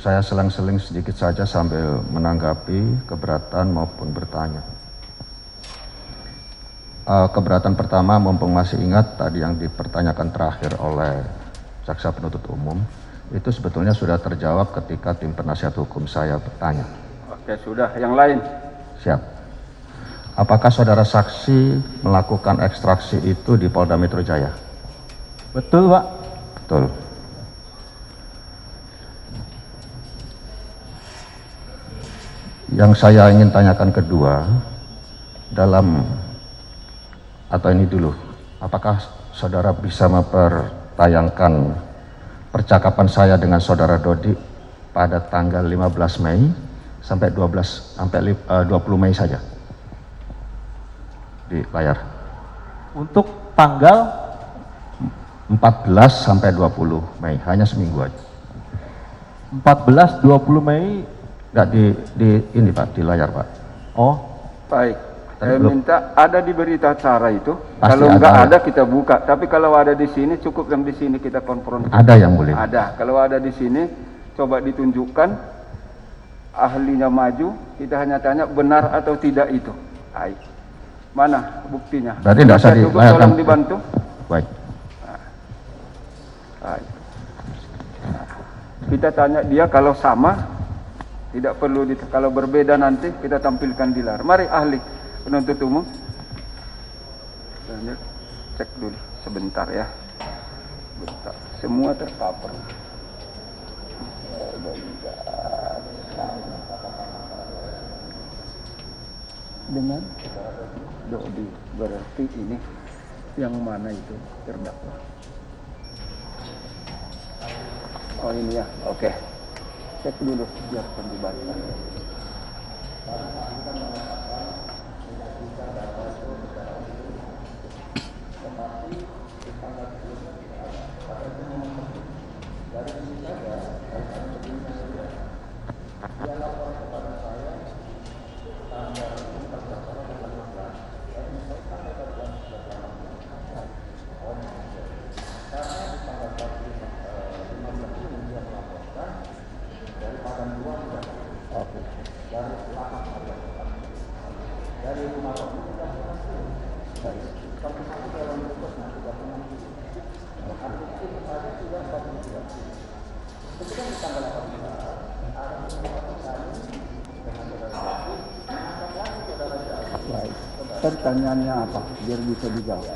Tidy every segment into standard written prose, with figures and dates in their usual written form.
saya selang-seling sedikit saja sambil menanggapi keberatan maupun bertanya. Keberatan pertama, mumpung masih ingat tadi yang dipertanyakan terakhir oleh jaksa penuntut umum, itu sebetulnya sudah terjawab ketika tim penasihat hukum saya bertanya. Oke, sudah. Yang lain? Siap. Apakah saudara saksi melakukan ekstraksi itu di Polda Metro Jaya? Betul, Pak. Betul. Yang saya ingin tanyakan kedua, atau ini dulu, apakah saudara bisa mempertayangkan percakapan saya dengan saudara Dodi pada tanggal 15 Mei sampai 20 Mei saja di layar? Untuk tanggal 14 sampai 20 Mei, hanya seminggu aja. 14-20 Mei. Enggak di ini Pak, di layar Pak. Oh, Baik. Saya belum. minta ada di berita acara itu. Pasti Kalau enggak ada. ada kita buka. Tapi kalau ada di sini cukup yang di sini kita konfrontasi. Ada yang boleh. Ada. Kalau ada di sini coba ditunjukkan ahlinya maju. Kita hanya tanya benar atau tidak itu. Baik. Mana buktinya? Berarti tidak usah Penasihat hukum dilayarkan. tolong dibantu. Baik. Baik. Kita tanya dia kalau sama, tidak perlu kalau berbeda nanti kita tampilkan di layar. Mari ahli penuntut umum. Cek dulu sebentar ya. Bentar. Semua tercover. Dengan Dodi, berarti ini yang mana itu terdakwa? Oh ini ya, oke. Cek dulu biarkan dibaca. Baik. Pertanyaannya apa? Biar bisa dijawab.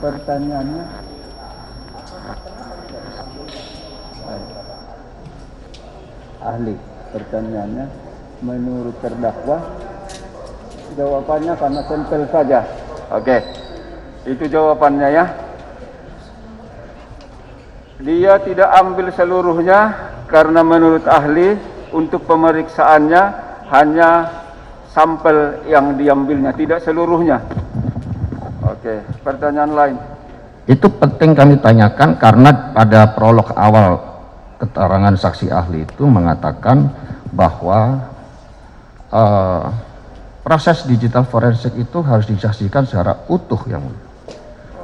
Pertanyaannya. Baik. Ahli, pertanyaannya menurut terdakwa jawabannya karena sampel saja. Oke. Itu jawabannya ya. Dia tidak ambil seluruhnya karena menurut ahli untuk pemeriksaannya hanya sampel yang diambilnya, tidak seluruhnya. Oke, pertanyaan lain. Itu penting kami tanyakan karena pada prolog awal keterangan saksi ahli itu mengatakan bahwa proses digital forensik itu harus disajikan secara utuh, yang mulia.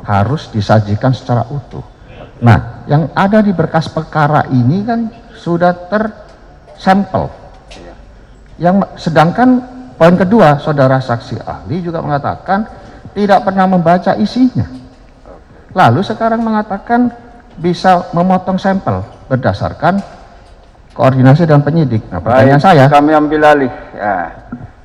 Harus disajikan secara utuh. Nah, yang ada di berkas perkara ini kan sudah tersampel. Yang sedangkan poin kedua, saudara saksi ahli juga mengatakan tidak pernah membaca isinya. Lalu sekarang mengatakan bisa memotong sampel berdasarkan koordinasi dengan penyidik. Nah, pertanyaan saya, kami ambil alih. Ya,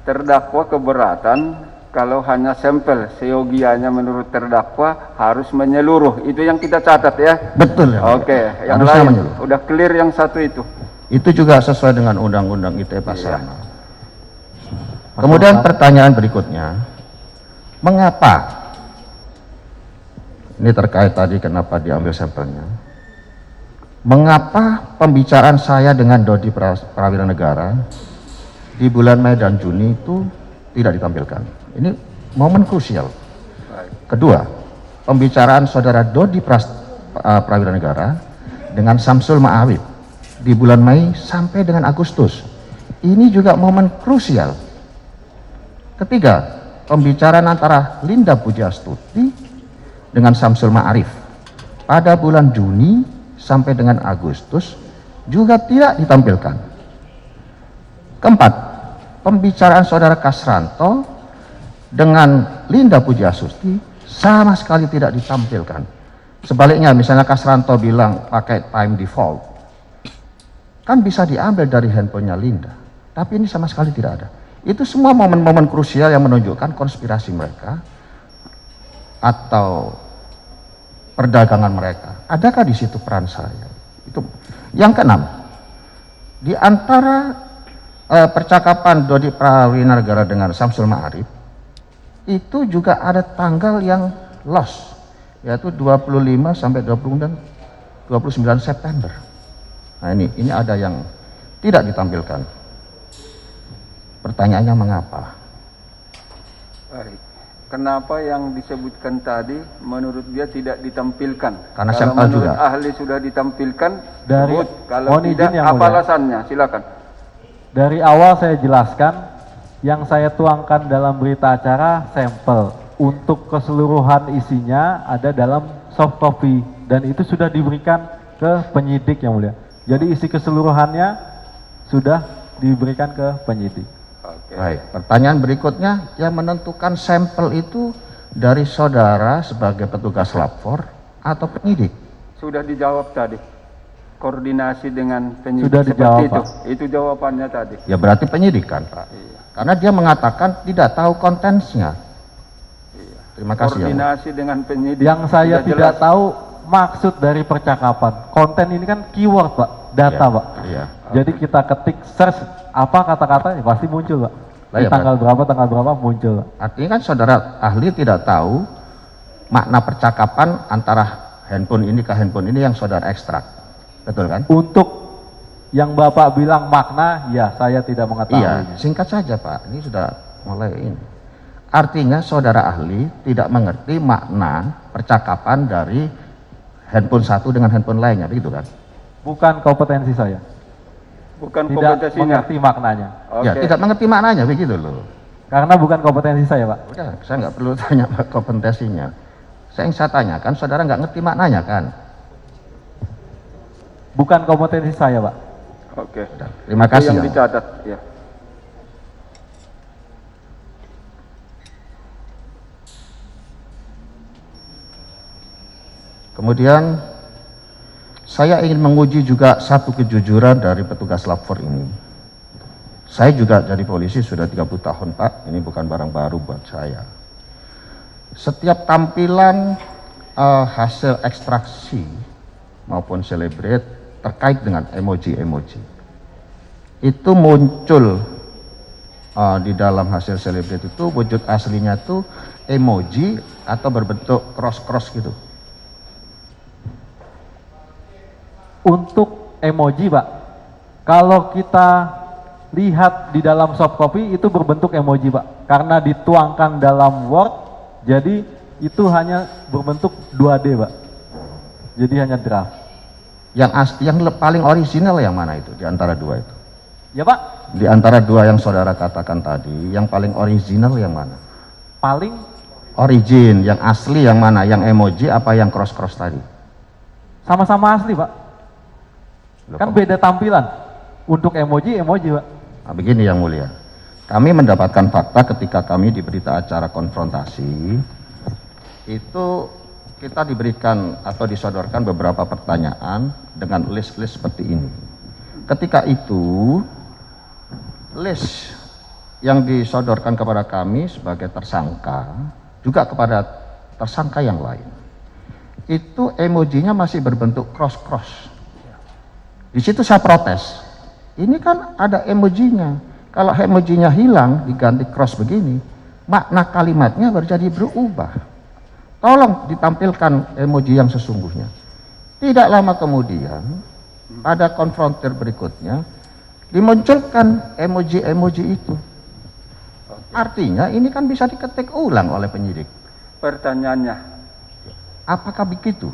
terdakwa keberatan kalau hanya sampel, seyogianya menurut terdakwa harus menyeluruh. Itu yang kita catat ya. betul ya. Oke, yang Harusnya lain menyeluruh. udah clear yang satu itu. Itu juga sesuai dengan undang-undang ITE pasal. Iya. Kemudian pertanyaan berikutnya, mengapa? Ini terkait tadi kenapa diambil sampelnya. Mengapa pembicaraan saya dengan Dodi Prawira Negara di bulan Mei dan Juni itu tidak ditampilkan? Ini momen krusial. Kedua, pembicaraan saudara Dodi Prawira Negara dengan Samsul Ma'awid di bulan Mei sampai dengan Agustus. Ini juga momen krusial. Ketiga, pembicaraan antara Linda Pujastuti dengan Samsul Ma'arif pada bulan Juni sampai dengan Agustus juga tidak ditampilkan. Keempat, pembicaraan saudara Kasranto dengan Linda Pujiastuti sama sekali tidak ditampilkan. Sebaliknya, misalnya Kasranto bilang pakai time default, kan bisa diambil dari handphonenya Linda, tapi ini sama sekali tidak ada. Itu semua momen-momen krusial yang menunjukkan konspirasi mereka atau perdagangan mereka. Adakah di situ peran saya? Itu. Yang keenam, di antara percakapan Dodi Prawinargara dengan Samsul Ma'arif, itu juga ada tanggal yang lost, yaitu 25 sampai 29 September. Nah ini ada yang tidak ditampilkan. Pertanyaannya mengapa? Baik. Kenapa yang disebutkan tadi menurut dia tidak ditampilkan? Karena kalau sampel menurut juga. ahli sudah ditampilkan, Dari sebut. Kalau mohon tidak, izin yang apa mulia. alasannya? Silakan. Dari awal saya jelaskan, yang saya tuangkan dalam berita acara sampel. Untuk keseluruhan isinya ada dalam soft copy dan itu sudah diberikan ke penyidik yang mulia. Jadi isi keseluruhannya sudah diberikan ke penyidik. Oke. Baik, pertanyaan berikutnya, yang menentukan sampel itu dari saudara sebagai petugas lapor atau penyidik? Sudah dijawab tadi. Koordinasi dengan penyidik Sudah seperti dijawab, itu. Pak. Itu jawabannya tadi. Ya berarti penyidik kan, Pak? Iya. Karena dia mengatakan tidak tahu kontennya. Iya. Terima kasih. Ya, Koordinasi dengan penyidik. Yang saya sudah tidak jelas. tahu maksud dari percakapan. Konten ini kan keyword, Pak, data, Iya, Pak. iya. Jadi kita ketik search apa kata-kata ya pasti muncul, Pak. Lah, Di ya, tanggal berapa muncul, Pak. Artinya kan saudara ahli tidak tahu makna percakapan antara handphone ini ke handphone ini yang saudara ekstrak. Betul kan? Untuk yang Bapak bilang makna, ya saya tidak mengetahui. Iya, singkat saja Pak, ini sudah mulai ini. Artinya saudara ahli tidak mengerti makna percakapan dari handphone satu dengan handphone lainnya, begitu kan? Bukan kompetensi saya. Bukan Tidak kompetensinya. mengerti maknanya. Oke. Ya, tidak mengerti maknanya, begitu loh. Karena bukan kompetensi saya, Pak. Udah, saya nggak perlu tanya kompetensinya. Yang saya tanyakan, saudara nggak ngerti maknanya kan? Bukan kompetensi saya, Pak. Oke. Udah, terima Itu kasih. yang Ya. dicatat, ya. Kemudian saya ingin menguji juga satu kejujuran dari petugas lapor ini. Saya juga jadi polisi sudah 30 tahun Pak, ini bukan barang baru buat saya. Setiap tampilan hasil ekstraksi maupun celebrate terkait dengan emoji-emoji, itu muncul di dalam hasil celebrate itu wujud aslinya tuh emoji atau berbentuk cross-cross gitu. Untuk emoji, Pak, kalau kita lihat di dalam soft copy itu berbentuk emoji, Pak, karena dituangkan dalam Word, jadi itu hanya berbentuk 2D, Pak. Jadi hanya draft. Yang paling original yang mana itu di antara dua itu? Ya, Pak, Di antara dua yang saudara katakan tadi, yang paling original yang mana? paling Origin, yang asli yang mana? Yang emoji apa yang cross-cross tadi? sama-sama asli, Pak. Loh, Kan kok- beda tampilan. Untuk emoji, Pak. Nah, begini yang mulia, kami mendapatkan fakta ketika kami di berita acara konfrontasi, itu kita diberikan atau disodorkan beberapa pertanyaan dengan list-list seperti ini. Ketika itu, list yang disodorkan kepada kami sebagai tersangka, juga kepada tersangka yang lain, itu emojinya masih berbentuk cross-cross. Di situ saya protes. Ini kan ada emojinya. Kalau emojinya hilang diganti cross begini, makna kalimatnya menjadi berubah. Tolong ditampilkan emoji yang sesungguhnya. Tidak lama kemudian, pada konfrontir berikutnya, dimunculkan emoji-emoji itu. Artinya ini kan bisa diketik ulang oleh penyidik. Pertanyaannya, Apakah begitu?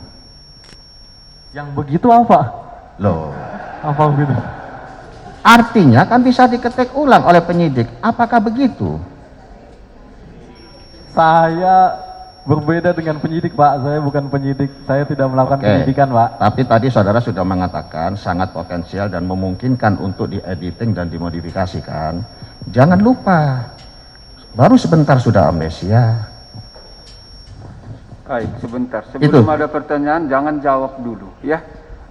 Yang begitu apa? Loh, Apa begitu? artinya kan bisa diketik ulang oleh penyidik. Apakah begitu? Saya Berbeda dengan penyidik, Pak. Saya bukan penyidik. Saya tidak melakukan Oke. penyidikan, Pak. Tapi tadi saudara sudah mengatakan sangat potensial dan memungkinkan untuk diediting dan dimodifikasikan. Jangan lupa, baru sebentar sudah amnesia. Baik, sebentar. Sebelum ada pertanyaan, jangan jawab dulu, ya.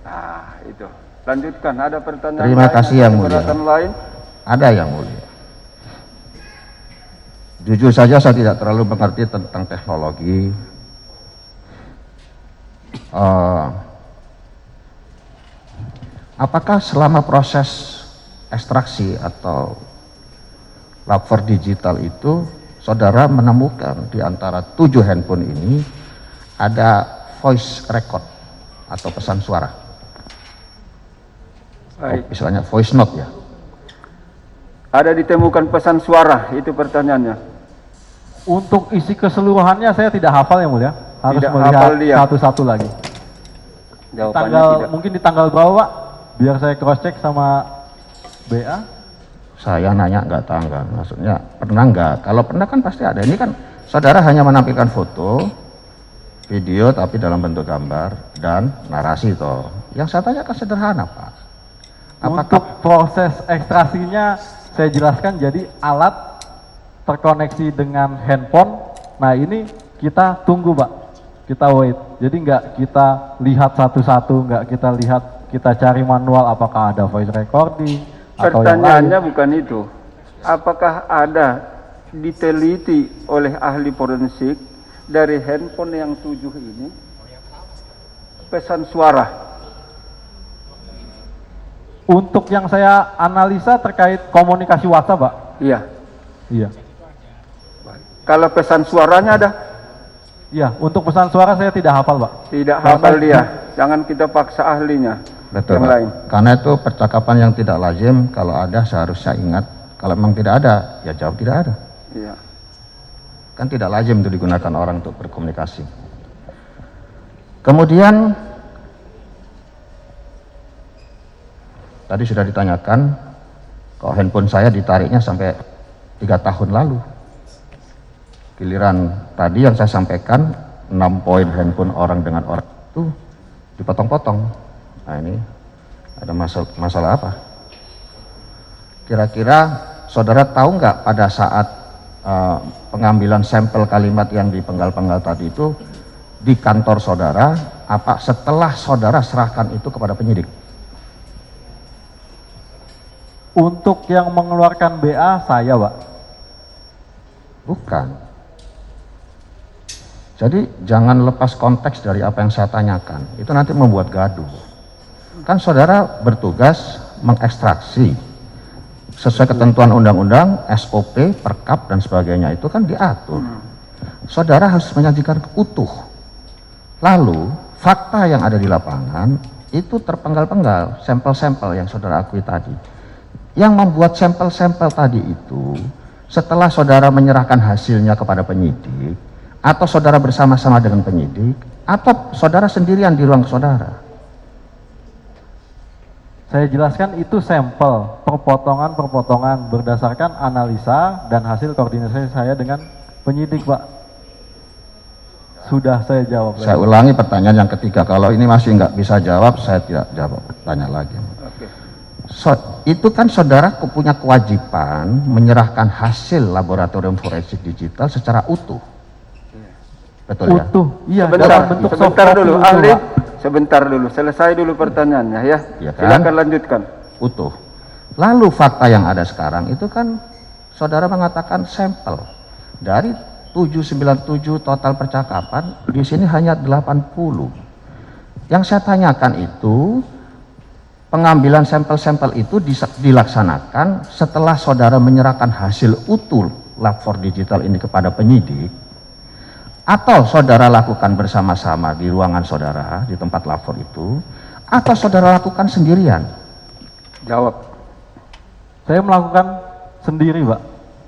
Nah, itu. Lanjutkan. Ada pertanyaan Terima lain? kasih Ada Yang Mulia. keberatan lain? Ada Yang Mulia. Jujur saja saya tidak terlalu mengerti tentang teknologi. Apakah selama proses ekstraksi atau lapor digital itu saudara menemukan di antara 7 handphone ini ada voice record atau pesan suara? Baik. Istilahnya voice note ya. Ada ditemukan pesan suara, itu pertanyaannya. Untuk isi keseluruhannya saya tidak hafal, Yang Mulia. Harus Tidak melihat hafal dia. satu-satu lagi. Jawabannya tidak. Mungkin di tanggal berapa, Pak? Biar saya cross check sama BA. Saya nanya nggak tanggal, maksudnya pernah nggak? Kalau pernah kan pasti ada. Ini kan saudara hanya menampilkan foto, video tapi dalam bentuk gambar dan narasi toh. Yang saya tanyakan sederhana Pak. Untuk proses ekstrasinya saya jelaskan, jadi alat terkoneksi dengan handphone. Nah ini kita tunggu, Pak. Kita wait. Jadi nggak kita lihat satu-satu, nggak kita lihat, kita cari manual apakah ada voice recording atau yang lain. Pertanyaannya bukan itu. Apakah ada diteliti oleh ahli forensik dari handphone yang 7 ini pesan suara? Untuk yang saya analisa terkait komunikasi WhatsApp, Pak. Iya. Iya. Kalau pesan suaranya ada? Iya, untuk pesan suara saya tidak hafal, Pak. Tidak hafal dia. Jangan kita paksa ahlinya. Betul yang Pak. lain. Karena itu percakapan yang tidak lazim, kalau ada seharusnya ingat. Kalau memang tidak ada, ya jawab tidak ada. Iya. Kan tidak lazim untuk digunakan orang untuk berkomunikasi. Kemudian tadi sudah ditanyakan, kalau handphone saya ditariknya sampai 3 tahun lalu. Giliran tadi yang saya sampaikan, 6 poin handphone orang dengan orang itu dipotong-potong. Nah ini ada masalah apa? Kira-kira saudara tahu nggak pada saat pengambilan sampel kalimat yang dipenggal-penggal tadi itu di kantor saudara, apa setelah saudara serahkan itu kepada penyidik? Untuk yang mengeluarkan BA saya, Pak. Bukan. Jadi jangan lepas konteks dari apa yang saya tanyakan. Itu nanti membuat gaduh. Kan saudara bertugas mengekstraksi sesuai ketentuan undang-undang, SOP, Perkap dan sebagainya itu kan diatur. Saudara harus menyajikan utuh. Lalu fakta yang ada di lapangan itu terpenggal-penggal, sampel-sampel yang saudara akui tadi. Yang membuat sampel-sampel tadi itu setelah saudara menyerahkan hasilnya kepada penyidik, atau saudara bersama-sama dengan penyidik, atau saudara sendirian di ruang saudara. Saya jelaskan itu sampel, perpotongan-perpotongan berdasarkan analisa dan hasil koordinasi saya dengan penyidik, Pak. Sudah saya jawab. Saya ulangi pertanyaan yang ketiga, kalau ini masih nggak bisa jawab, saya tidak jawab, tanya lagi. Oke. Itu kan saudara punya kewajiban menyerahkan hasil laboratorium forensik digital secara utuh. Betul ya? Utuh, iya. Sebentar, dalam bentuk sebentar soft dulu, copy ahli. utuh, Pak. Sebentar dulu, selesai dulu pertanyaannya ya. Iya kan? Silakan lanjutkan. Utuh. Lalu fakta yang ada sekarang itu kan saudara mengatakan sampel dari 797 total percakapan, di sini hanya 80. Yang saya tanyakan itu pengambilan sampel-sampel itu dilaksanakan setelah saudara menyerahkan hasil utuh lapor digital ini kepada penyidik, atau saudara lakukan bersama-sama di ruangan saudara di tempat lapor itu, atau saudara lakukan sendirian? Jawab. Saya melakukan sendiri, Pak,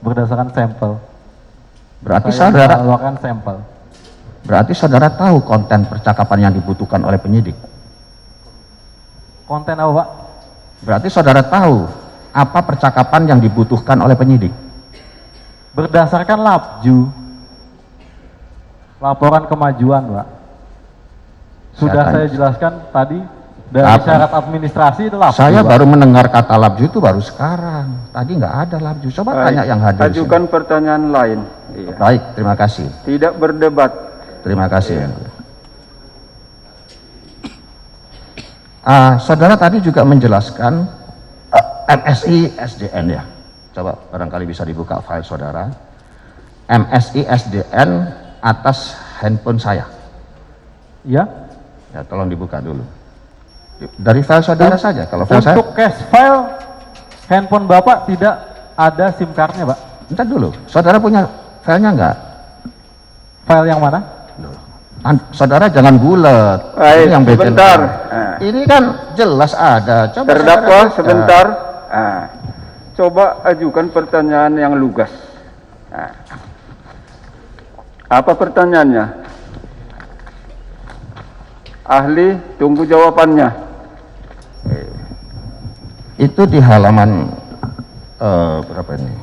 berdasarkan sampel. Berarti Saya saudara melakukan sampel. berarti saudara tahu konten percakapan yang dibutuhkan oleh penyidik. Konten apa, Pak? Berarti saudara tahu apa percakapan yang dibutuhkan oleh penyidik. Berdasarkan labju. laporan kemajuan, Pak. Sudah saya jelaskan tadi dari Apa? syarat administrasi itu labju, Saya Pak. baru mendengar kata labju itu baru sekarang. Tadi nggak ada labju. Coba tanya yang hadir. di Ajukan sini. pertanyaan lain. Iya. Baik, terima kasih. Tidak berdebat. Terima kasih. Saudara tadi juga menjelaskan MSI SDN ya. Coba barangkali bisa dibuka file saudara. MSI SDN atas handphone saya. Ya. Ya, tolong dibuka dulu. Dari file saudara saja. Kalau file saya, Untuk cache file handphone Bapak tidak ada SIM card-nya, Pak. bentar dulu. Saudara punya filenya enggak? File yang mana? Saudara jangan bulat. Baik, Ini yang bikin. sebentar. Ini kan jelas ada. Coba Terdakwa saudara buka. sebentar. Coba ajukan pertanyaan yang lugas. Apa pertanyaannya? Ahli, tunggu jawabannya. Itu di halaman berapa ini?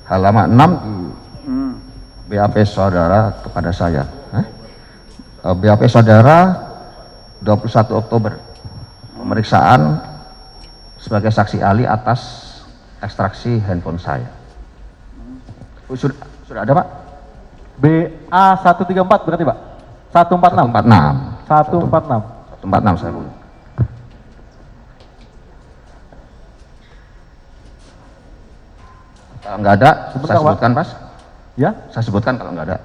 Halaman 6 di BAP saudara kepada saya. BAP saudara 21 Oktober. Pemeriksaan sebagai saksi ahli atas ekstraksi handphone saya. Sudah ada, Pak? BA 134 berarti, Pak? 146. 146. 146. 146 saya punya. Kalau nggak ada, Sebentar, saya Pak. sebutkan, Pas. Ya? Saya sebutkan kalau nggak ada.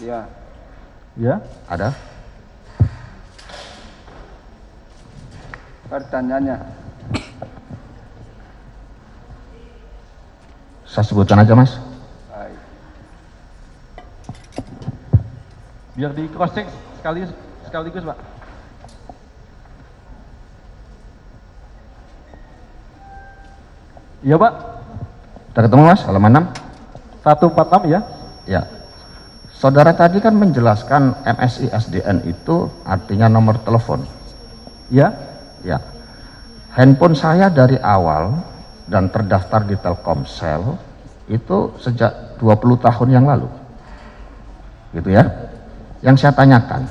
Ya. Ya. Ada? Pertanyaannya. Saya sebutkan aja, Mas. Baik. Biar di cross check sekaligus, Pak. Iya, Pak. Sudah ketemu, Mas? Halaman 6? 146 ya? Ya. Saudara tadi kan menjelaskan MSI SDN itu artinya nomor telepon. Ya. Ya. Handphone saya dari awal dan terdaftar di Telkomsel itu sejak 20 tahun yang lalu. Gitu ya. Yang saya tanyakan,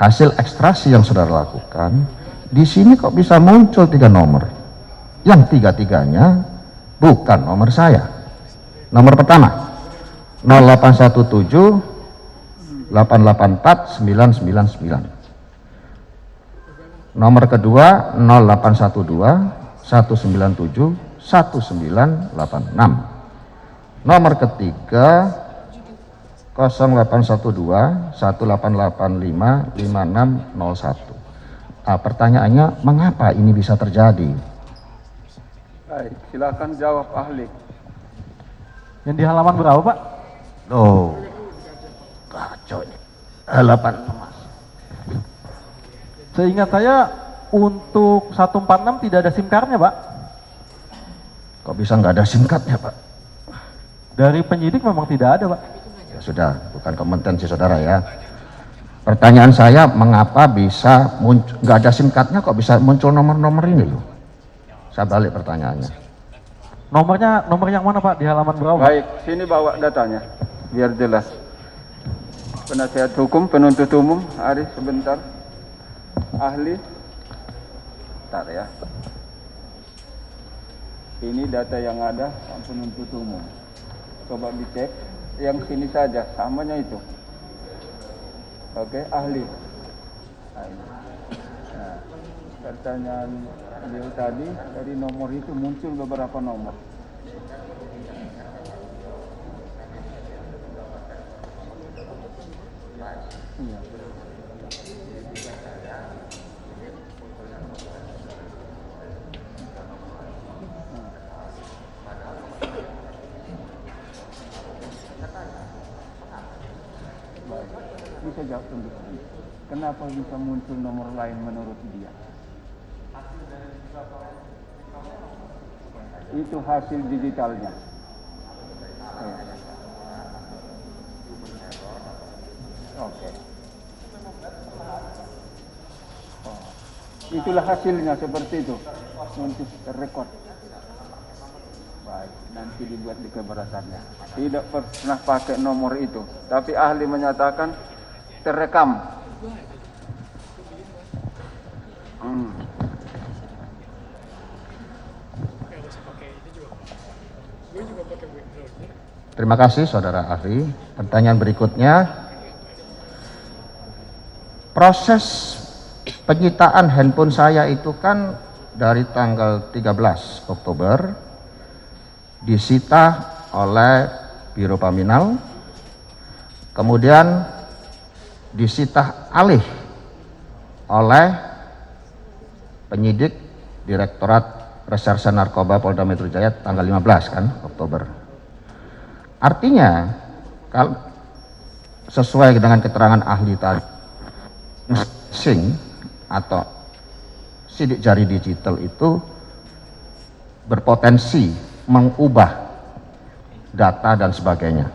hasil ekstraksi yang saudara lakukan, di sini kok bisa muncul 3 nomor? Yang tiga-tiganya bukan nomor saya. Nomor pertama 0817 884 999. Nomor kedua 0812 197 1986. Nomor ketiga 0812 1885 5601. Pertanyaannya, mengapa ini bisa terjadi? Baik, silakan jawab ahli. Yang di halaman berapa, Pak? Oh, kacau ini. Halaman Mas. Seingat saya untuk 146 tidak ada SIM card-nya, Pak. Kok bisa nggak ada SIM card-nya, Pak? Dari penyidik memang tidak ada, Pak. Ya sudah, bukan kompetensi saudara ya. Pertanyaan saya, mengapa bisa muncul, nggak ada SIM card-nya kok bisa muncul nomor-nomor ini loh? Saya balik pertanyaannya. Nomor yang mana, Pak? Di halaman berapa? Pak? Baik, sini bawa datanya biar jelas. Penasihat hukum, penuntut umum, Ari sebentar. Ahli. Bentar ya. Ini data yang ada penuntut umum. Coba dicek. Yang sini saja, samanya itu. Oke, ahli. Nah, ini. Nah, pertanyaan beliau tadi, dari nomor itu muncul beberapa nomor. Iya. Bisa jawab sendiri. Kenapa bisa muncul nomor lain menurut dia? Itu hasil digitalnya. Oke. Oh. Itulah hasilnya seperti itu. Muncul terrekod. Baik, nanti dibuat di keberatannya. Tidak pernah pakai nomor itu, tapi ahli menyatakan terekam. Terima kasih saudara ahli. Pertanyaan berikutnya, proses penyitaan handphone saya itu kan dari tanggal 13 Oktober disita oleh Biro Paminal, kemudian disita alih oleh penyidik Direktorat Reserse Narkoba Polda Metro Jaya tanggal 15 kan Oktober. Artinya kalau sesuai dengan keterangan ahli tadi, sing atau sidik jari digital itu berpotensi mengubah data dan sebagainya.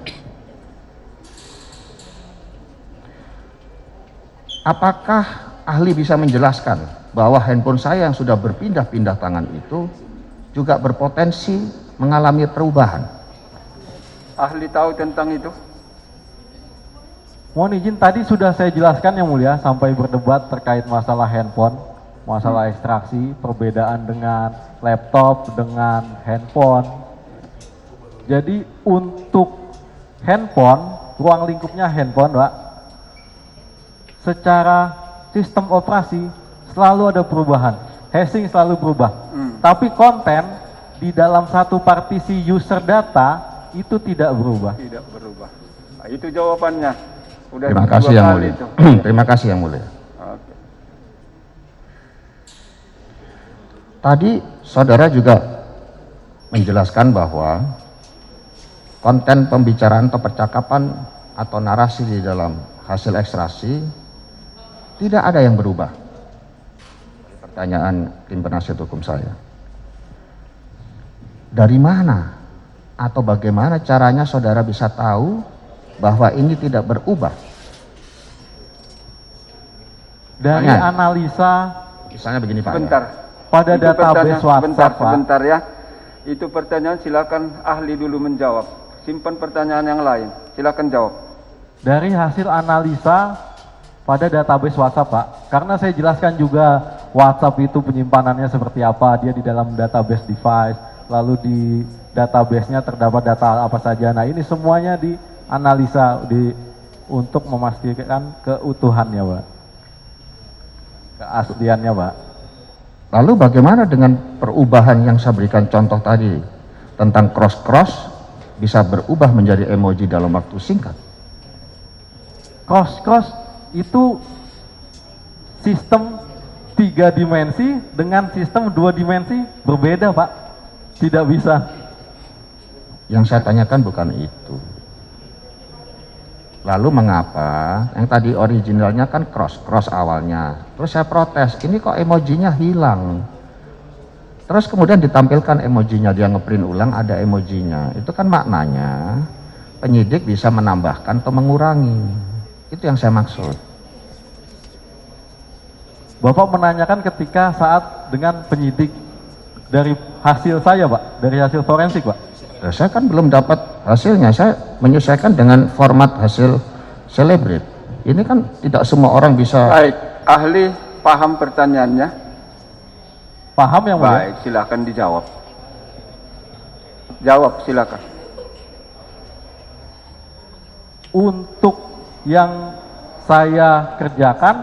Apakah ahli bisa menjelaskan bahwa handphone saya yang sudah berpindah-pindah tangan itu juga berpotensi mengalami perubahan? Ahli tahu tentang itu? Mohon izin, tadi sudah saya jelaskan yang mulia sampai berdebat terkait masalah handphone, masalah ekstraksi, perbedaan dengan laptop, dengan handphone. Jadi untuk handphone, ruang lingkupnya handphone, Pak, secara sistem operasi selalu ada perubahan, hashing selalu berubah. Tapi konten di dalam satu partisi user data itu tidak berubah. Tidak berubah. Nah, itu jawabannya. Udah Terima kasih yang mulia. Terima kasih yang mulia. Oke. Tadi saudara juga menjelaskan bahwa konten pembicaraan atau percakapan atau narasi di dalam hasil ekstraksi tidak ada yang berubah. Pertanyaan tim penasihat hukum saya, dari mana atau bagaimana caranya saudara bisa tahu bahwa ini tidak berubah? Dari analisa, misalnya begini Pak. Sebentar. Pada database WhatsApp, sebentar ya. Itu pertanyaan, silakan ahli dulu menjawab. Simpan pertanyaan yang lain. Silakan jawab. dari hasil analisa pada database WhatsApp, Pak. Karena saya jelaskan juga WhatsApp itu penyimpanannya seperti apa, dia di dalam database device, lalu di database-nya terdapat data apa saja. Nah, ini semuanya dianalisa untuk memastikan keutuhannya, Pak. Keasliannya, Pak. Lalu bagaimana dengan perubahan yang saya berikan contoh tadi tentang cross-cross bisa berubah menjadi emoji dalam waktu singkat? Cross-cross itu sistem 3 dimensi dengan sistem 2 dimensi berbeda, Pak. Tidak bisa. Yang saya tanyakan bukan itu. Lalu mengapa yang tadi originalnya kan cross awalnya, terus saya protes, ini kok emojinya hilang, terus kemudian ditampilkan emojinya, dia ngeprint ulang ada emojinya. Itu kan maknanya penyidik bisa menambahkan atau mengurangi. Itu yang saya maksud. Bapak menanyakan ketika saat dengan penyidik dari hasil saya, Pak, dari hasil forensik, Pak. Nah, saya kan belum dapat hasilnya, saya menyesuaikan dengan format hasil Celebrate. Ini kan tidak semua orang bisa. Baik, ahli paham pertanyaannya? Paham yang mulia? Baik, silakan dijawab. Jawab, silakan. Untuk yang saya kerjakan,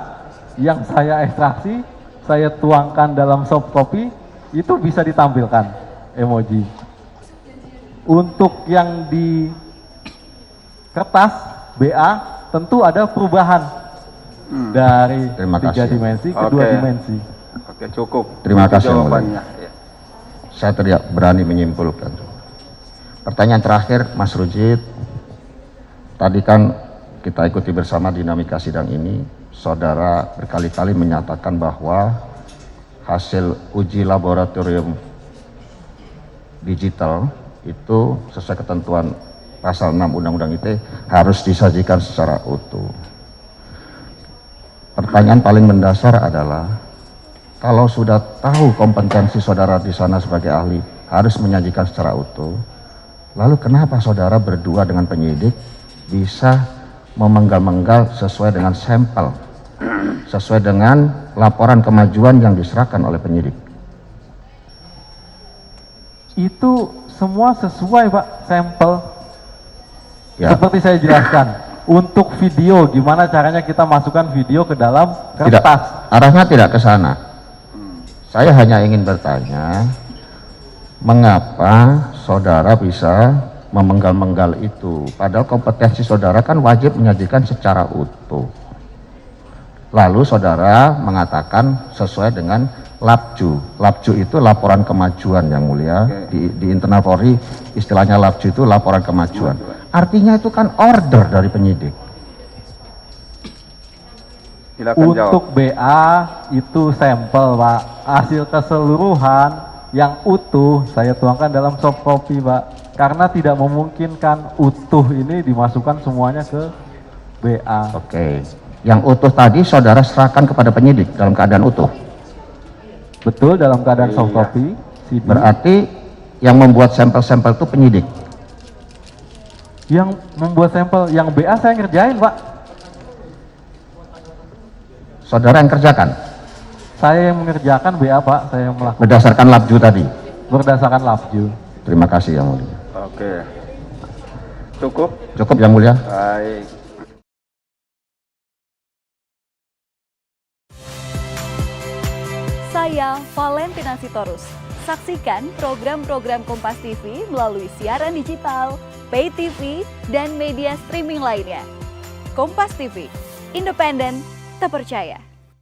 yang saya ekstraksi, saya tuangkan dalam soft copy, itu bisa ditampilkan emoji. Untuk yang di kertas BA tentu ada perubahan dari 3 dimensi ke 2 dimensi. Oke, cukup. Terima kasih jawabannya. Ya. Saya tidak berani menyimpulkan. Pertanyaan terakhir, Mas Rujit. Tadi kan kita ikuti bersama dinamika sidang ini. Saudara berkali-kali menyatakan bahwa hasil uji laboratorium digital itu sesuai ketentuan pasal 6 Undang-Undang ITE harus disajikan secara utuh. Pertanyaan paling mendasar adalah, kalau sudah tahu kompetensi saudara di sana sebagai ahli, harus menyajikan secara utuh. Lalu kenapa saudara berdua dengan penyidik bisa memenggal-menggal sesuai dengan sampel, sesuai dengan laporan kemajuan yang diserahkan oleh penyidik? Itu semua sesuai Pak, sampel. Ya. Seperti saya jelaskan, untuk video gimana caranya kita masukkan video ke dalam Tidak, kertas. arahnya tidak ke sana. Saya hanya ingin bertanya, mengapa saudara bisa memenggal-menggal itu? Padahal kompetensi saudara kan wajib menyajikan secara utuh. Lalu saudara mengatakan sesuai dengan LAPJU. LAPJU itu laporan kemajuan yang mulia. Di internal Polri istilahnya LAPJU itu laporan kemajuan. Artinya itu kan order dari penyidik. Silakan Untuk jawab. BA itu sampel Pak, hasil keseluruhan yang utuh saya tuangkan dalam soft copy Pak, karena tidak memungkinkan utuh ini dimasukkan semuanya ke BA. Oke. Yang utuh tadi saudara serahkan kepada penyidik dalam keadaan utuh. Betul, dalam keadaan soft Iya. copy. CD. Berarti yang membuat sampel-sampel itu penyidik. Yang membuat sampel, yang BA saya ngerjain Pak. Saudara yang kerjakan Saya yang mengerjakan, BA Pak, saya yang melakukan berdasarkan LAPJU tadi. berdasarkan LAPJU. Terima kasih yang mulia. Oke. Cukup? Cukup yang mulia. Baik. Saya Valentina Sitorus. Saksikan program-program Kompas TV melalui siaran digital, pay TV, dan media streaming lainnya. Kompas TV, independen, terpercaya.